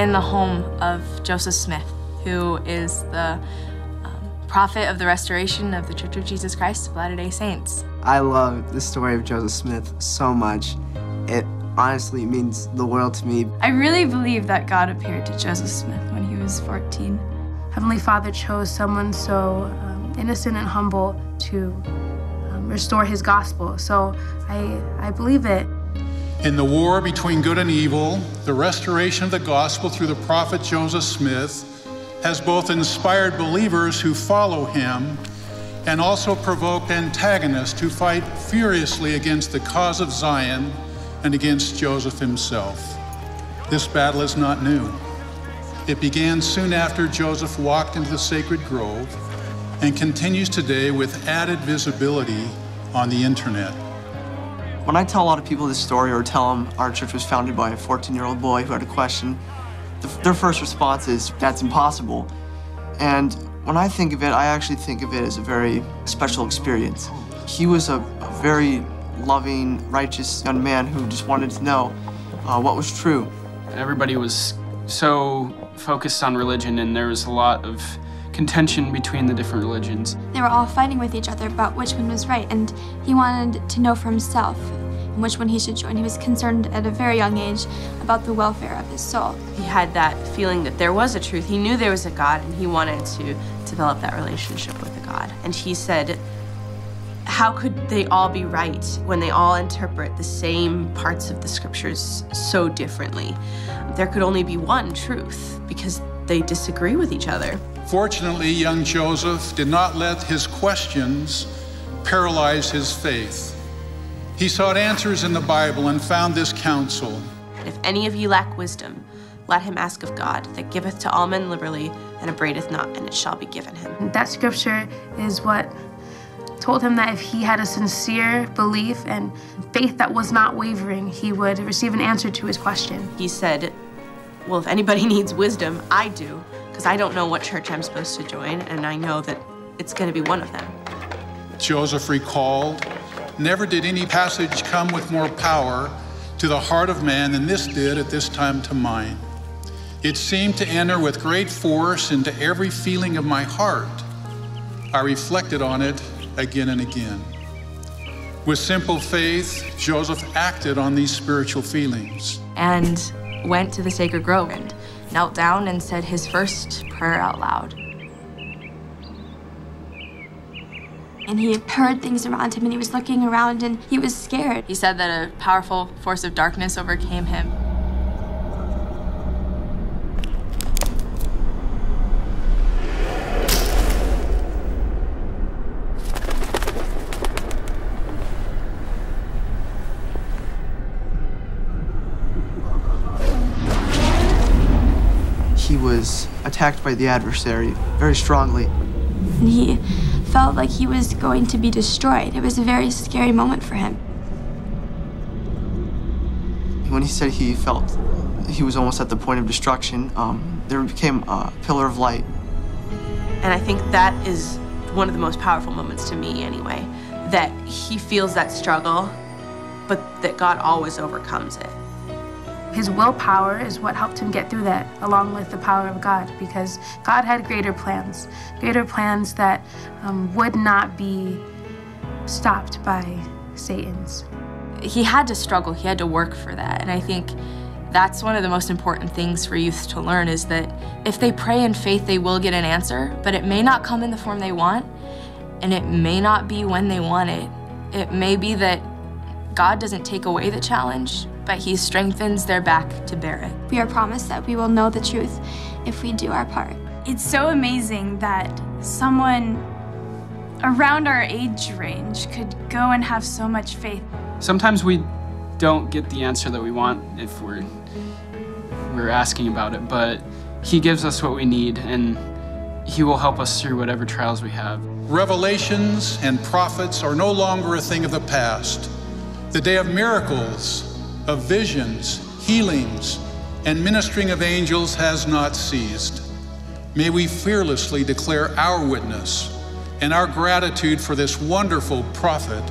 in the home of Joseph Smith, who is the prophet of the restoration of the Church of Jesus Christ of Latter-day Saints. I love the story of Joseph Smith so much. It honestly means the world to me. I really believe that God appeared to Joseph Smith when he was 14. Heavenly Father chose someone so innocent and humble to restore his gospel. So I believe it. In the war between good and evil, the restoration of the gospel through the prophet Joseph Smith has both inspired believers who follow him and also provoked antagonists who fight furiously against the cause of Zion and against Joseph himself. This battle is not new. It began soon after Joseph walked into the sacred grove and continues today with added visibility on the internet. When I tell a lot of people this story or tell them our church was founded by a 14-year-old boy who had a question, their first response is, "That's impossible." And when I think of it, I actually think of it as a very special experience. He was a very loving, righteous young man who just wanted to know what was true. Everybody was so focused on religion, and there was a lot of contention between the different religions. They were all fighting with each other about which one was right, and he wanted to know for himself which one he should join. He was concerned at a very young age about the welfare of his soul. He had that feeling that there was a truth. He knew there was a God, and he wanted to develop that relationship with the God. And he said, how could they all be right when they all interpret the same parts of the scriptures so differently? There could only be one truth because they disagree with each other. Fortunately, young Joseph did not let his questions paralyze his faith. He sought answers in the Bible and found this counsel. If any of you lack wisdom, let him ask of God, that giveth to all men liberally and upbraideth not, and it shall be given him. That scripture is what told him that if he had a sincere belief and faith that was not wavering, he would receive an answer to his question. He said, well, if anybody needs wisdom, I do, because I don't know what church I'm supposed to join, and I know that it's going to be one of them. Joseph recalled, never did any passage come with more power to the heart of man than this did at this time to mine. It seemed to enter with great force into every feeling of my heart. I reflected on it again and again. With simple faith, Joseph acted on these spiritual feelings. And went to the sacred grove and knelt down and said his first prayer out loud. And he heard things around him, and he was looking around, and he was scared. He said that a powerful force of darkness overcame him. He was attacked by the adversary very strongly. And he felt like he was going to be destroyed. It was a very scary moment for him. When he said he felt he was almost at the point of destruction, there became a pillar of light. And I think that is one of the most powerful moments to me anyway, that he feels that struggle, but that God always overcomes it. His willpower is what helped him get through that, along with the power of God, because God had greater plans that would not be stopped by Satan's. He had to struggle, he had to work for that, and I think that's one of the most important things for youth to learn, is that if they pray in faith, they will get an answer, but it may not come in the form they want, and it may not be when they want it. It may be that God doesn't take away the challenge, but he strengthens their back to bear it. We are promised that we will know the truth if we do our part. It's so amazing that someone around our age range could go and have so much faith. Sometimes we don't get the answer that we want if we're asking about it, but he gives us what we need, and he will help us through whatever trials we have. Revelations and prophets are no longer a thing of the past. The day of miracles, of visions, healings, and ministering of angels has not ceased. May we fearlessly declare our witness and our gratitude for this wonderful prophet